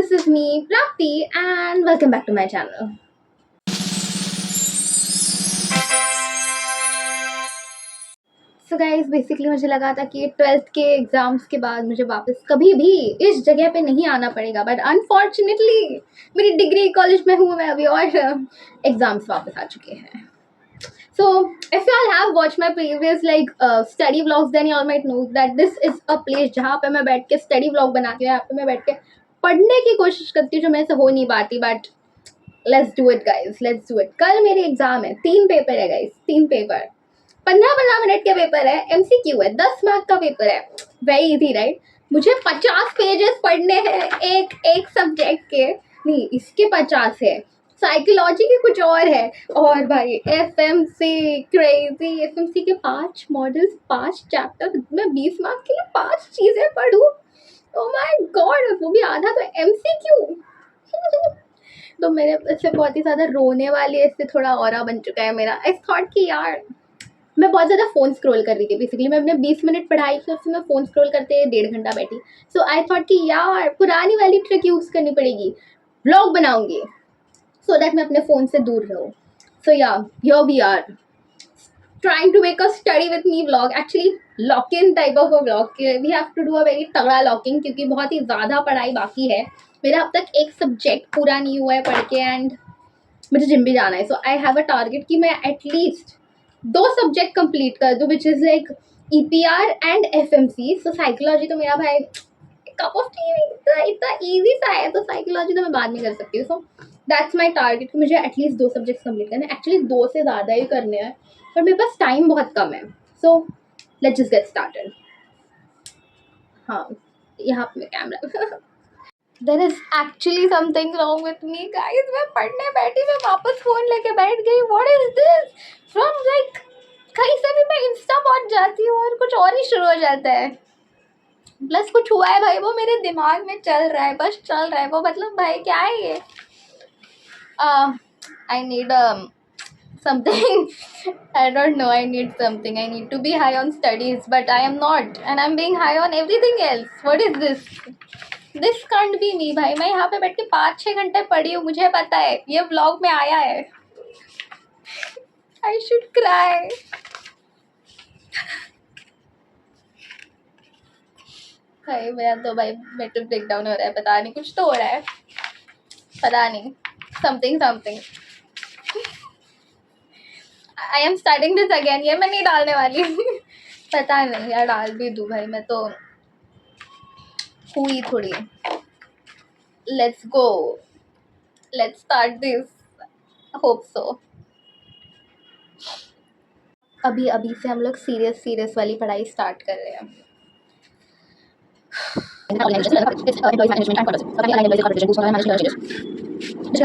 this is me, Prapti, and welcome back to my channel. So guys, basically मुझे लगा था कि 12th के एग्ज़ाम्स के बाद मुझे वापस कभी भी इस जगह पे नहीं आना पड़ेगा, बट अनफॉर्चुनेटली मेरी डिग्री कॉलेज में हूँ मैं अभी और एग्ज़ाम्स वापस आ चुके हैं. So if you all have watched my previous study vlogs, then you all might know that this is a place जहाँ पे मैं बैठ के study vlog बनाती हूँ, यहाँ पे मैं बैठ के पढ़ने की कोशिश करती हूँ जो मेरे से हो नहीं पाती. But let's do it guys, let's do it. कल मेरी एग्जाम है, 3 पेपर है गाइज, 3 पेपर, 15-15 मिनट के पेपर है, MCQ है, 10 मार्क का पेपर है. Very easy right. मुझे 50 पेजेस पढ़ने हैं एक सब्जेक्ट के, नहीं इसके 50 है, साइकोलॉजी के कुछ और है, और भाई FMC क्रेजी. FMC के 5 मॉडल्स, 5 चैप्टर, मैं 20 मार्क के लिए 5 चीज़ें पढ़ूँ. ओ माय गॉड, वो भी आधा तो MCQ. तो मेरे इससे बहुत ही ज़्यादा रोने वाली है, इससे थोड़ा ऑरा बन चुका है मेरा. आई थॉट कि यार मैं बहुत ज़्यादा फ़ोन स्क्रॉल कर रही थी. बेसिकली मैं अपने 20 मिनट पढ़ाई की, उससे मैं फ़ोन स्क्रॉल करते 1.5 घंटा बैठी. सो आई थॉट कि यार पुरानी वाली ट्रिक यूज़ करनी पड़ेगी, व्लॉग बनाऊंगी सो दैट मैं अपने फ़ोन से दूर रहूँ. So yeah here we are trying to make a study with me vlog, actually lock-in type of a vlog. We have to do a very तगड़ा locking, क्योंकि बहुत ही ज़्यादा पढ़ाई बाकी है. मेरा अब तक एक सब्जेक्ट पूरा नहीं हुआ है पढ़ के, एंड मुझे जिम भी जाना है. सो आई हैव अ टारगेट कि मैं एटलीस्ट 2 सब्जेक्ट कंप्लीट कर दूँ, which is like EPR and FMC. So psychology तो मेरा भाई कप ऑफ टी, इतना ईजी सा है, तो साइकोलॉजी तो मैं बाद में कर सकती हूँ. सो दैट्स माई टारगेट कि मुझे एटलीस्ट 2 सब्जेक्ट कंप्लीट करने हैं. एक्चुअली 2 से ज़्यादा ही करने हैं, पर मेरे पास टाइम बहुत कम है. So let's just get started. हाँ, यहाँ पे camera. There is actually something wrong with me guys. मैं पढ़ने बैठी, मैं वापस फ़ोन लेके बैठ गई. What is this? From like कहीं से भी मैं इंस्टा पहुँच जाती हूँ और कुछ और ही शुरू हो जाता है. प्लस कुछ हुआ है भाई, वो मेरे दिमाग में चल रहा है, बस चल रहा है वो. मतलब भाई क्या है ये? I need something. I don't know, I need something. I need to be high on studies, but I am not, and I'm being high on everything else. What is this? This can't be me भाई. मैं यहाँ पे बैठ के 5-6 घंटे पढ़ी हूँ, मुझे पता है, ये व्लॉग में आया है. I should cry. भाई मेरा तो भाई मेंटल ब्रेकडाउन हो रहा है, पता नहीं कुछ तो हो रहा है, पता नहीं, something. I am starting this again. ये मैं नहीं डालने वाली. पता नहीं यार, डाल भी दूँ भाई, मैं तो हुई थोड़ी. Let's go, let's start this. Hope so. अभी से हम लोग सीरियस वाली पढ़ाई स्टार्ट कर रहे हैं. Digital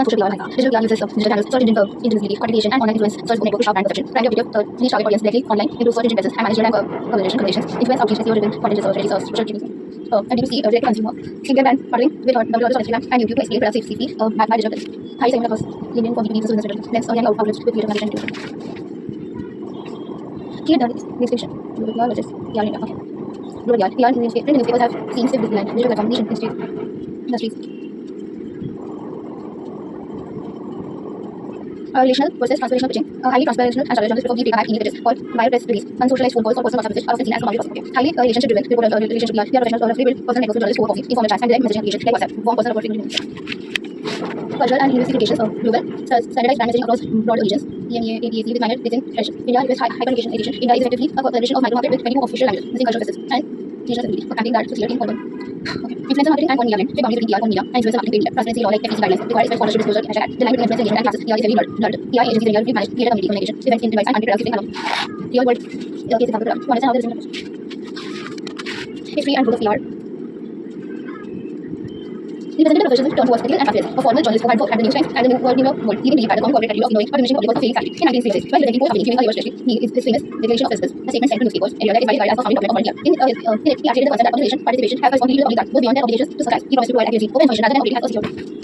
social PR digital PR uses digital channels, search engine curve, visibility, quantification, and online influence, search network to sharp brand perception, rank objective, reach target audience directly online, improve search engine presence, and manage rank conversations, influence outreach, SEO driven content research, research, social activities. And D2C direct to consumer, skincare brand modeling with double on Instagram and YouTube to scale product CPC, backed by digital business. High segment across LinkedIn, community, business digital, next organic outlets with creative management. Key done description. PR versus PR India. Okay. Global PR newspapers have seen swift decline. Digital platform, niche industries. Relational versus transactional pitching. Highly transactional and strategic report data in images or via press release. Unsocialized phone calls or personal WhatsApp message are often seen as commodity processing. Highly relationship driven. Report relationship PR professionals or rebuild personal networks with journalists who coffee, informal chats, and direct messaging applications like WhatsApp. Warm personal reporting. Cultural and linguistic applications of global standardized brand messaging across broad regions. EMEA, APAC with minor within tradition. India with hyper-education edition. India is effectively a collaboration of micro-market with 22 official languages, missing cultural facets and regional ability. A campaign that to clear in common. Okay. Influencer marketing and on media blend. Big boundaries between PR, on media, and influencer marketing paid. Transparency law like FTC guidelines require respect, sponsorship, disclosure, hashtag. The line between influencer engagement and classes. PR is heavily blurred. PR agencies and PR managed creator community communication. Events, device, and anti-productive thing alone. Real world case example to understand how there is history and growth of PR. Representative professionals turn towards ethical and practice. A former journalist who had both at the news times and the New York World, leaving being at the corporate career of knowing but diminishing public was feeling silent. In 1966, while presenting post company giving a reverse history, he is his famous declaration of principles. A statement sent to newspapers, area that is valid as a founding document of volunteer. In it, he articulated the concept that organization participation have a responsibility to the public that goes beyond their obligations to socialize. He promised to provide accuracy, open information rather than operating as a security.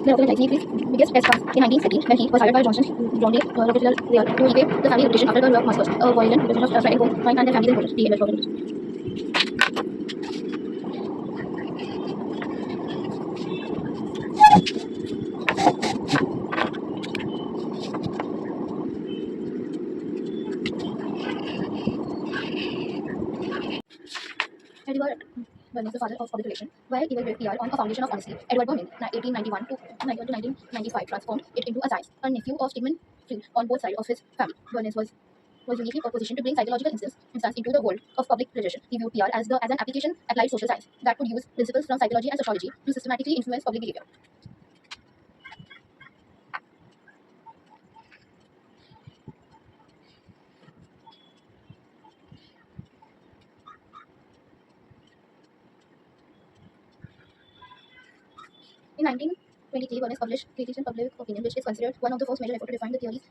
The Rockville Lightning is biggest press cast in 1930, where he was hired by Johnson John Day Rockefeller Real to repay the family reputation after the New York massacres. A violent reputation of Frederick Cohen and their family then voted the Rockville. Edward Bernays, the father of public relations, while he will build PR on a foundation of honesty. Edward Bernays, 1891 to 1995, transformed it into a science. A nephew of Stedman Freed on both sides of his family, Bernays was uniquely positioned to bring psychological instance into the world of public relations. He viewed PR as an application applied social science that could use principles from psychology and sociology to systematically influence public behavior. In 1923, Bernays published Critiques in Public Opinion, which is considered one of the first major efforts to define the theories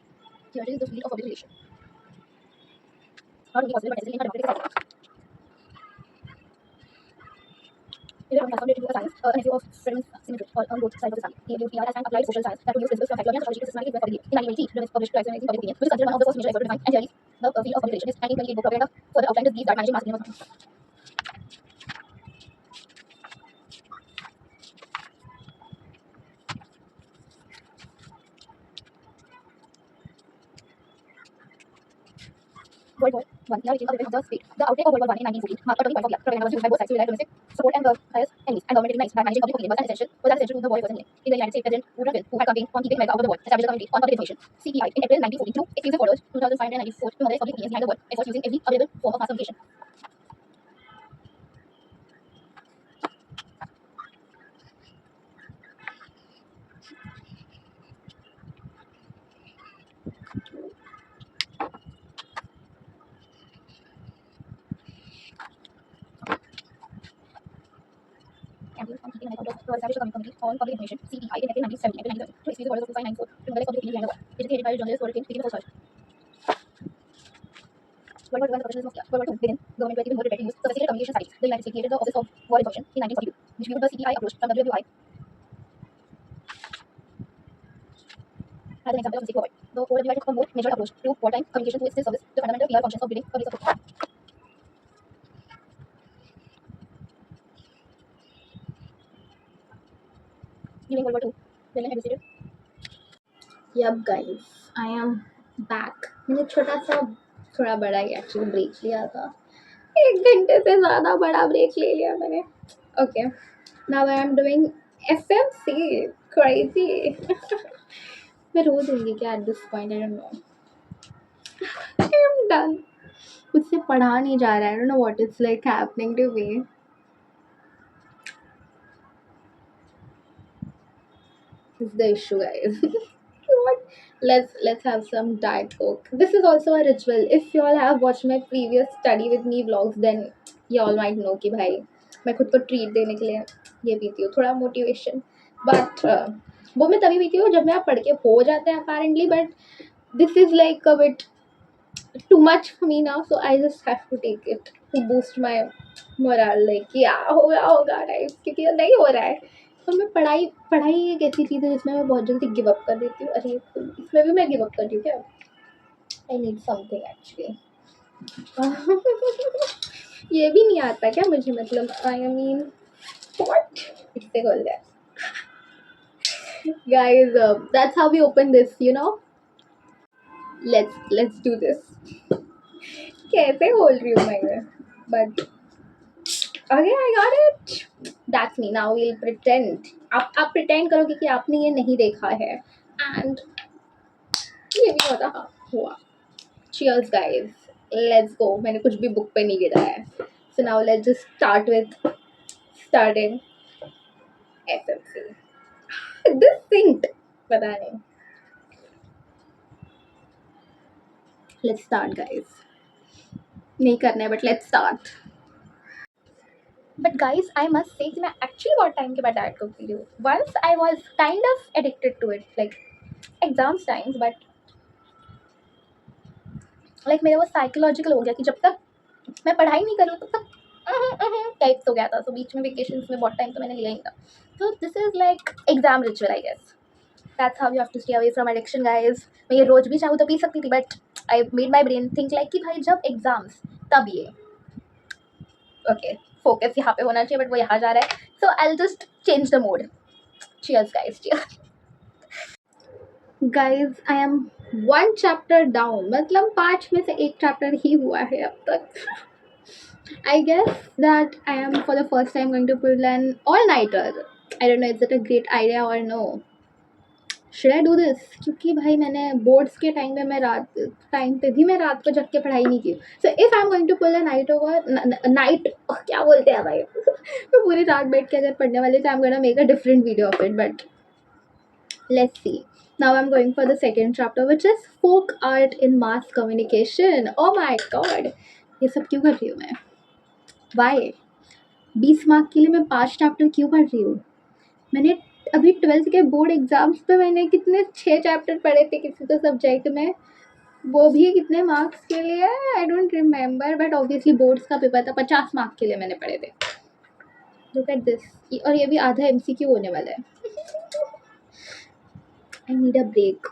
in the field of public relations. Not only possible, but necessary in a democratic society. He was transformed into a science, a nephew of Freeman Symmetry, on both sides of the family. He viewed PR as an applied social science that would use principles from psychology and sociology to systematically influence public behavior. In 1980, Bernays published Critiques in Public Opinion, which is considered one of the first major efforts to define and theories the field of public relations. His 1928 book Propaganda further outlined his belief that managing mass opinion was not. World War I. PR became a weapon of the state. The outbreak of World War I in 1914 marked a turning point for PR. Propaganda was used by both sides to rely on domestic support and bias enemies, and government recognized that managing public opinion was as essential to the war it was in. In the United States, President Woodrow Wilson, who had campaigned on keeping America out of the war, established a committee on public information (CPI) in April 1914 through exclusive orders 2594 to mobilize public opinions behind the war efforts using every available form of mass communication. Campaigns on keeping America out of the war established a committee on public information (CPI) in April 1970 to exclusive orders of 2594 to mobilize public opinion behind the war. It is headed by journalist Walter King, taking the first charge. World War I, the professionalism of PR. World War II began. Government were even more prepared to use sophisticated communication strategies. The United States created the Office of War Information in 1942, which viewed the CPI approach from WWI as an example of a war. The OWI took a more measured approach to wartime communication to its service the fundamental PR functions of building public support. During World War II, Berlin had visited. Yep guys, I am back. मैंने छोटा सा थोड़ा बड़ा ही actually break लिया था. 1 घंटे से ज़्यादा बड़ा ब्रेक ले लिया मैंने. Okay, now I am doing FMC. Crazy. मैं रो दूंगी क्या at this point? I don't know. I am done. मुझसे पढ़ा नहीं जा रहा है. I don't know what is like happening to me. Is the issue, guys. What? Let's have some Diet Coke. This is also a ritual. If you all have watched my previous study with me vlogs, then you all might know कि भाई मैं खुद को treat देने के लिए ये पीती हूँ, थोड़ा मोटिवेशन. बट वो मैं तभी पीती हूँ जब मैं पढ़ के हो जाता है apparently. But this is like a bit too much for me now, so I just have to take it to boost my morale. Like क्या होगा टाइप, क्योंकि नहीं हो रहा है. तो मैं पढ़ाई एक ऐसी चीज़ है जिसमें मैं बहुत जल्दी गिव अप कर देती हूँ. अरे इसमें भी मैं गिव अप कर रही हूँ क्या? I need something actually. ये भी नहीं आता क्या मुझे? मतलब आई मीन व्हाट इससे बोल रहा है. Guys, that's how we open this, you know. Let's do this. कैसे बोल रही हूँ मैं? But okay, I got it. That's me. Now we'll pretend. आप pretend करोगे कि आपने ये नहीं देखा है. And ये भी होता हुआ. Cheers, guys. Let's go. मैंने कुछ भी बुक पे नहीं गिरा है. So now let's just start with starting FMC. This synced. पता नहीं. Let's start, guys. नहीं करना है, but let's start. But guys, I must say कि मैं actually बहुत time के बाद Diet Coke पी रही हूँ. Once I was kind of addicted to it, like exams times, but like मेरा वो psychological हो गया कि जब तक मैं पढ़ाई नहीं कर रही हूँ तब तक टाइप्स हो गया था, तो बीच में वेकेशन में बहुत टाइम तो मैंने लिया ही था. So this is like exam ritual, I guess. That's how you have to stay away from addiction, guys. मैं ये रोज भी चाहूँ तो पी सकती थी, but I made my brain think like कि भाई जब एग्जाम्स तब ये ओके फोकस यहाँ पे होना चाहिए, बट वो यहाँ जा रहा है. So I'll just change the mode. Cheers, guys. Cheers. Guys, I am one chapter down. मतलब 5 में से एक चैप्टर ही हुआ है अब तक. I guess that I am for the first time going to pull an all-nighter. I don't know, is it a great idea or no? Should I do this? क्योंकि भाई मैंने बोर्ड्स के टाइम पे मैं रात को जग के पढ़ाई नहीं की. So if I'm going to pull a night over night क्या बोलते हैं भाई मैं पूरी रात बैठ के अगर पढ़ने वाली तो I'm gonna make a different video of it, but let's see. Now I'm going for the second chapter, which is folk art in mass communication. Oh my god, ये सब क्यों कर रही हूँ मैं? Why? 20 मार्क के लिए मैं 5 चैप्टर क्यों पढ़ रही हूँ? मैंने अभी 12th के बोर्ड एग्जाम्स पे मैंने कितने 6 चैप्टर पढ़े थे किसी तो सब्जेक्ट में, वो भी कितने मार्क्स के लिए I don't remember, but obviously boards का पेपर था, 50 मार्क के लिए मैंने पढ़े थे. Look at this. और ये भी आधा MCQ होने वाला है. I need a break.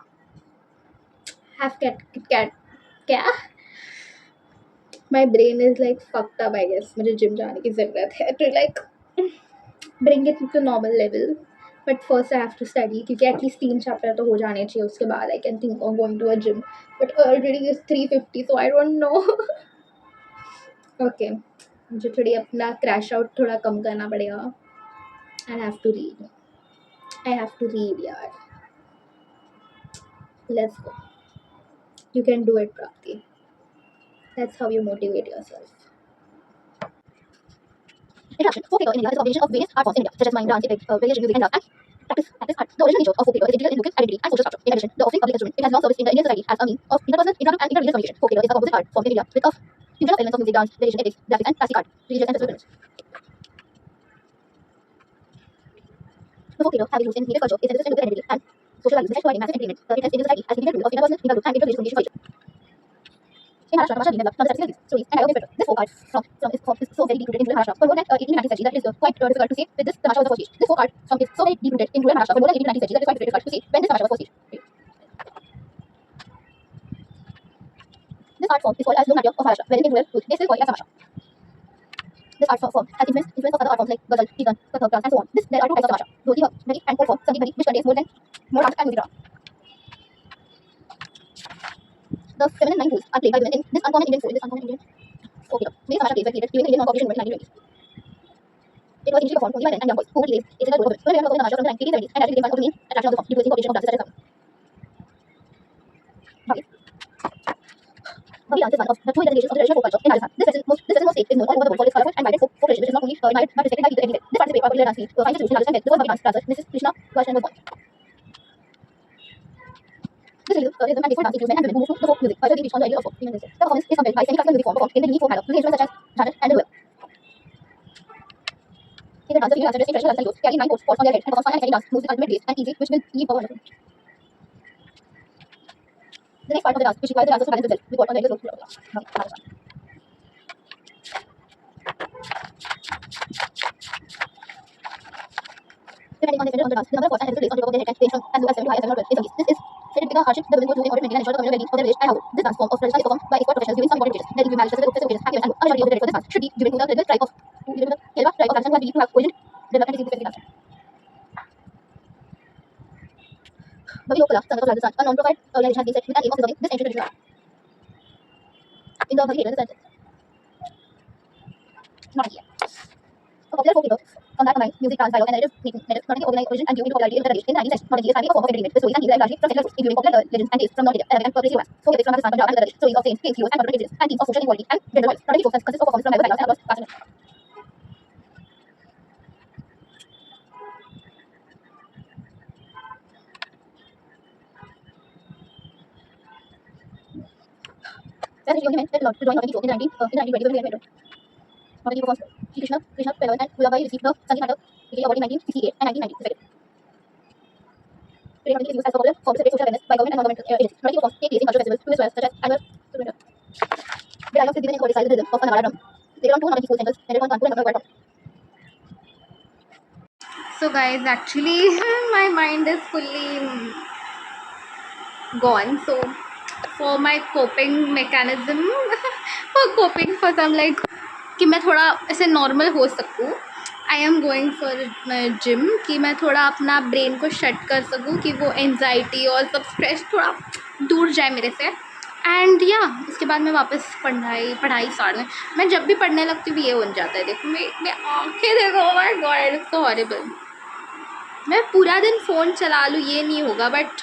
Have cat क्या my brain is like fucked up, I guess. मुझे जिम जाने की ज़रूरत है to like bring it to normal level, but first I have to study, क्योंकि एटलीस्ट 3 चैप्टर तो हो जाने चाहिए, उसके बाद I can think of going to a gym, but already is 3:50, so I don't know. Okay, मुझे थोड़ी अपना क्रैश आउट थोड़ा कम करना पड़ेगा. आई हैव टू रीड यार. Let's go. You can do it, Prapti. That's how you motivate yourself. Interaction. Folk theatre in India is a combination of various art forms in India, such as mime, dance, various music, and dance, and practice art. The original nature of folk theatre is integral in local identity and social structure. In addition, the offering public instrument, it has long serviced in the Indian society as a means of interpersonal, intra-group, and inter-religious communication. Folk theatre is a composite art form in India with a fusion of elements of music, dance, tradition, ethics, graphics, and plastic art, religious and spiritual elements. The folk theatre, having roots in native culture, is sensitive to local identity and social values, providing massive entertainment. The Indian society as a tool of interpersonal, inter-group, and inter-religious communication. In Maharashtra, Tamasha developed non-specific stories and dialogue this folk art is so very deep rooted in rural Maharashtra. For more than 18 19th century, that it is quite difficult to say when this Tamasha was the first stage. This folk art is so very deep rooted in rural Maharashtra for more than 18 19th century, that it is quite difficult to say when this Tamasha was the first stage. This art form is called as Lok Natya of Maharashtra, wherein in rural youth they still call it as Tamasha. This art form has influence of other art forms like Ghazal, Kirtan, Kathak, dance, and so on. There are two types of Tamasha: Dhoti Bhari and folk form Sangeet Bhari, which contains more dance and music drama. The feminine nine roles are played by women in this uncommon Indian folk theatre. Many Tamasha plays were created during the Indian occupation movement in the 1920s. It was initially performed only by men and young boys who would raise a general role of women. Women performed in Tamasha from the 1870s and actually became one of the main attraction of the form due to its incorporation of dances such as Bhavi. Bhavi dance is one of the two representations of the traditional folk culture in Rajasthan. This festival stage is known all over the world for its colorful and vibrant folk tradition, which is not only admired but respected by people everywhere. This participate popular dance field finds its roots in Rajasthan, where the first Bhavi dance dancer, Mrs. Krishna Varshan, was born. This relief is a man before dance includes men and women who move to the folk music, however they reach on the idea of folk female nature. The performance is compared by semi-classical music form performed in the unique folk manner, using instruments such as jhanat and duel. Here the dancer female dancer dressed in traditional Rajasthani clothes, carrying 9 pots on their head, and performs fun and exciting dance moves with ultimate grace and easy, which will leave power wonderful. The next part of the dance, which requires the dancers to balance themselves, we got on the regular slope. Depending on the extent of the dance, the number of pots and heavy weights on top of their head can range from as low as 7 to high as 7 or 12 in some cases. This is said to become a hardship the women go through in order to maintain and ensure the communal well-being of their village and household. This dance form of tradition is performed by expert professionals during some important occasions. There will be marriages, festivals, and events, and a majority of the credit for this dance should be given to the Kelva tribe of Rajasthan, who are believed to have originated, developed, and received this dance. Bhavi Lok Kala, Sangat of Rajasthan, a non-profit organization, has been set with an aim of preserving this ancient traditional art. In the Bhavi theatre, not here. A popular folk theatre on that combines music, dance, dialogue, and narrative, not only origin and due to popularity in the tradition. In the 19th century, modern is a form of entertainment with stories and news largely from secular roots, including popular legends and tales from North India, Arabic and Persian romance. Folk tales from Rajasthan, Punjab, and other stories of saints, kings, heroes, and contemporary incidents, and themes of social equality and gender rights. Modern folk consists of performances from diverse backgrounds and across caste and religion. Where the men were allowed to join Navratri show in the 1920s when we were Navratri performs Sri Krishna Pelavan and Gulabai received the Sangeet Natak award in 1968 and 1990 respectively. Today, Navratri is used as a popular form to celebrate social awareness by government and non-government agencies. Navratri performs take place in cultural festivals to as well, such as annual. The dialogues is given in chorus style with the rhythm of a Nagara drum. So guys, actually my mind is fully gone. So for my coping mechanism for coping for some like कि मैं थोड़ा ऐसे normal हो सकूँ, I am going for gym, कि मैं थोड़ा अपना ब्रेन को शट कर सकूँ, कि वो एनजाइटी और सब स्ट्रेस थोड़ा दूर जाए मेरे से। एंड या उसके बाद मैं वापस पढ़ाई स्टार्ट में, मैं जब भी पढ़ने लगती हूँ ये हो जाता है। देखो मैं आँखें देखो, my God it's so horrible. मैं पूरा दिन फ़ोन चला लूँ ये नहीं होगा, बट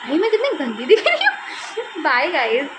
भाई मैं कितनी गंदी दिख रही हूँ। Bye guys.